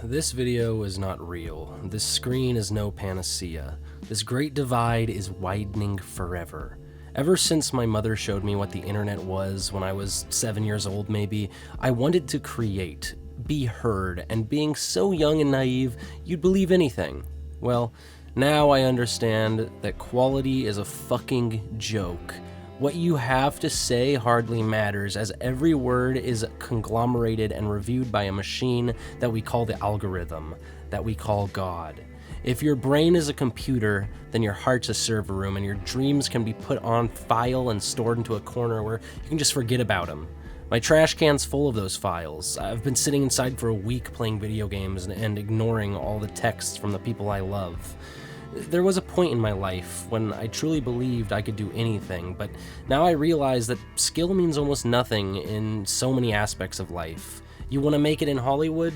This video is not real. This screen is no panacea. This great divide is widening forever. Ever since my mother showed me what the internet was when I was 7 years old maybe, I wanted to create, be heard, and being so young and naive, you'd believe anything. Well, now I understand that quality is a fucking joke. What you have to say hardly matters, as every word is conglomerated and reviewed by a machine that we call the algorithm, that we call God. If your brain is a computer, then your heart's a server room, and your dreams can be put on file and stored into a corner where you can just forget about them. My trash can's full of those files. I've been sitting inside for a week playing video games and ignoring all the texts from the people I love. There was a point in my life when I truly believed I could do anything, but now I realize that skill means almost nothing in so many aspects of life. You want to make it in Hollywood?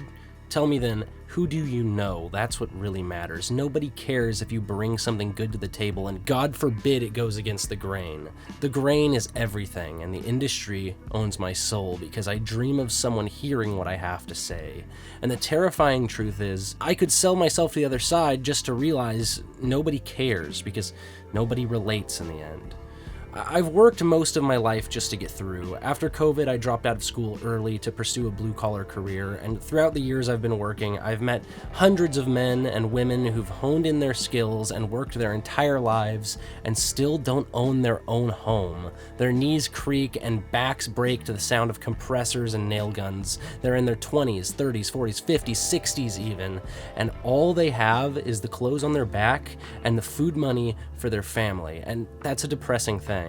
Tell me then, who do you know? That's what really matters. Nobody cares if you bring something good to the table, and God forbid it goes against the grain. The grain is everything, and the industry owns my soul because I dream of someone hearing what I have to say. And the terrifying truth is, I could sell myself to the other side just to realize nobody cares because nobody relates in the end. I've worked most of my life just to get through. After COVID, I dropped out of school early to pursue a blue-collar career, and throughout the years I've been working, I've met hundreds of men and women who've honed in their skills and worked their entire lives and still don't own their own home. Their knees creak and backs break to the sound of compressors and nail guns. They're in their 20s, 30s, 40s, 50s, 60s even, and all they have is the clothes on their back and the food money for their family, and that's a depressing thing.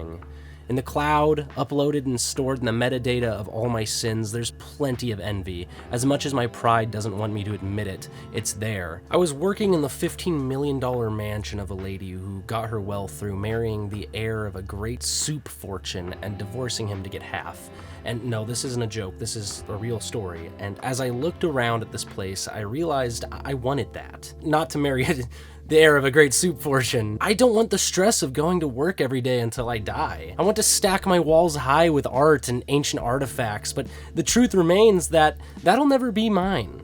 In the cloud, uploaded and stored in the metadata of all my sins, there's plenty of envy. As much as my pride doesn't want me to admit it, it's there. I was working in the $15 million mansion of a lady who got her wealth through marrying the heir of a great soup fortune and divorcing him to get half. And no, this isn't a joke, this is a real story. And as I looked around at this place, I realized I wanted that. Not to marry the heir of a great soup fortune. I don't want the stress of going to work every day until I die. I want to stack my walls high with art and ancient artifacts, but the truth remains that that'll never be mine.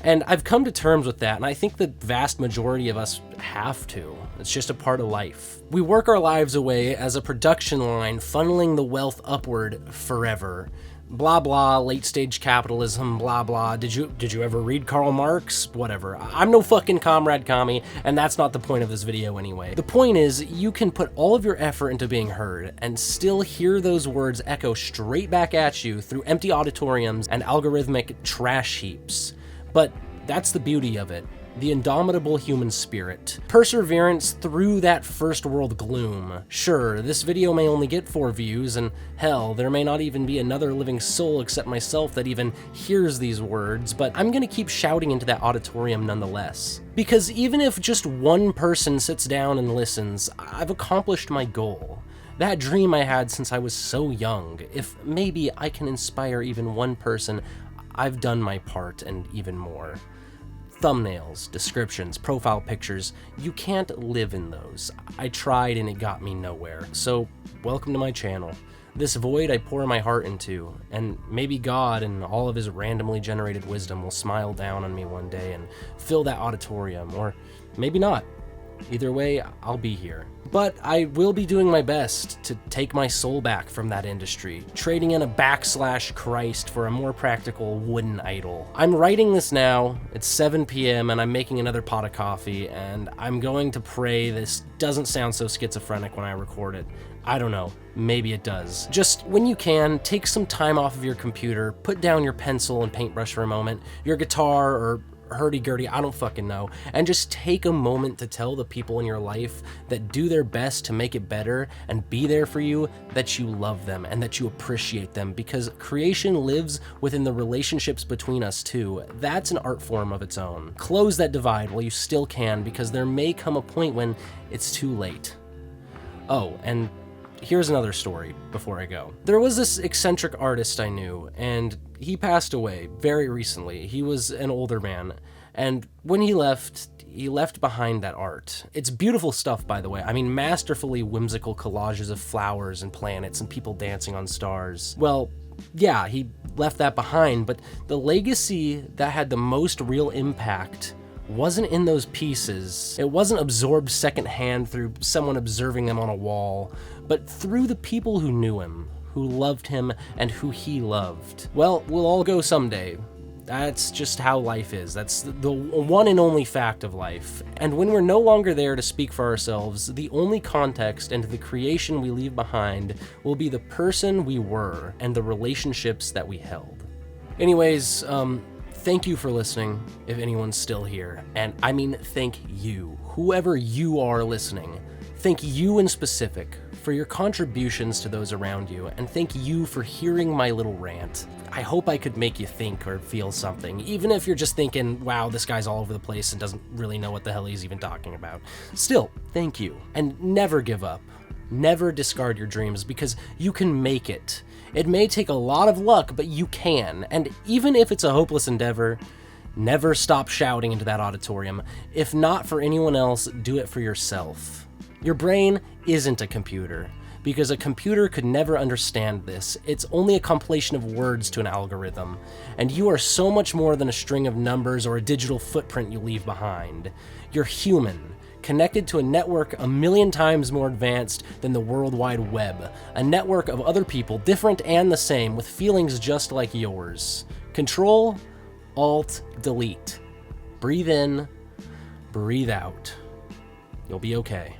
And I've come to terms with that, and I think the vast majority of us have to. It's just a part of life. We work our lives away as a production line, funneling the wealth upward forever. Blah blah, late stage capitalism, blah blah. Did you ever read Karl Marx? Whatever. I'm no fucking comrade commie, and that's not the point of this video anyway. The point is, you can put all of your effort into being heard and still hear those words echo straight back at you through empty auditoriums and algorithmic trash heaps. But that's the beauty of it. The indomitable human spirit. Perseverance through that first world gloom. Sure, this video may only get 4 views, and hell, there may not even be another living soul except myself that even hears these words, but I'm gonna keep shouting into that auditorium nonetheless. Because even if just one person sits down and listens, I've accomplished my goal. That dream I had since I was so young. If maybe I can inspire even one person, I've done my part and even more. Thumbnails, descriptions, profile pictures, you can't live in those. I tried and it got me nowhere. So, welcome to my channel. This void I pour my heart into, and maybe God and all of his randomly generated wisdom will smile down on me one day and fill that auditorium, or maybe not. Either way, I'll be here. But I will be doing my best to take my soul back from that industry, trading in a /Christ for a more practical wooden idol. I'm writing this now, it's 7 p.m. and I'm making another pot of coffee, and I'm going to pray this doesn't sound so schizophrenic when I record it. I don't know, maybe it does. Just when you can, take some time off of your computer, put down your pencil and paintbrush for a moment, your guitar or hurdy-gurdy, I don't fucking know, and just take a moment to tell the people in your life that do their best to make it better and be there for you that you love them and that you appreciate them, because creation lives within the relationships between us too. That's an art form of its own. Close that divide while you still can, because there may come a point when it's too late. Oh, and here's another story before I go. There was this eccentric artist I knew, and he passed away very recently. He was an older man, and when he left behind that art. It's beautiful stuff, by the way. I mean, masterfully whimsical collages of flowers and planets and people dancing on stars. Well, yeah, he left that behind, but the legacy that had the most real impact wasn't in those pieces. It wasn't absorbed secondhand through someone observing them on a wall, but through the people who knew him, who loved him, and who he loved. Well, we'll all go someday. That's just how life is. That's the one and only fact of life. And when we're no longer there to speak for ourselves, the only context and the creation we leave behind will be the person we were and the relationships that we held. Anyways, thank you for listening, if anyone's still here. And I mean, thank you, whoever you are listening. Thank you in specific for your contributions to those around you, and thank you for hearing my little rant. I hope I could make you think or feel something, even if you're just thinking, wow, this guy's all over the place and doesn't really know what the hell he's even talking about. Still, thank you, and never give up. Never discard your dreams, because you can make it. It may take a lot of luck, but you can, and even if it's a hopeless endeavor, never stop shouting into that auditorium. If not for anyone else, do it for yourself. Your brain isn't a computer, because a computer could never understand this. It's only a compilation of words to an algorithm, and you are so much more than a string of numbers or a digital footprint you leave behind. You're human, connected to a network 1,000,000 times more advanced than the World Wide Web, a network of other people, different and the same, with feelings just like yours. Control, Alt, Delete. Breathe in, breathe out. You'll be okay.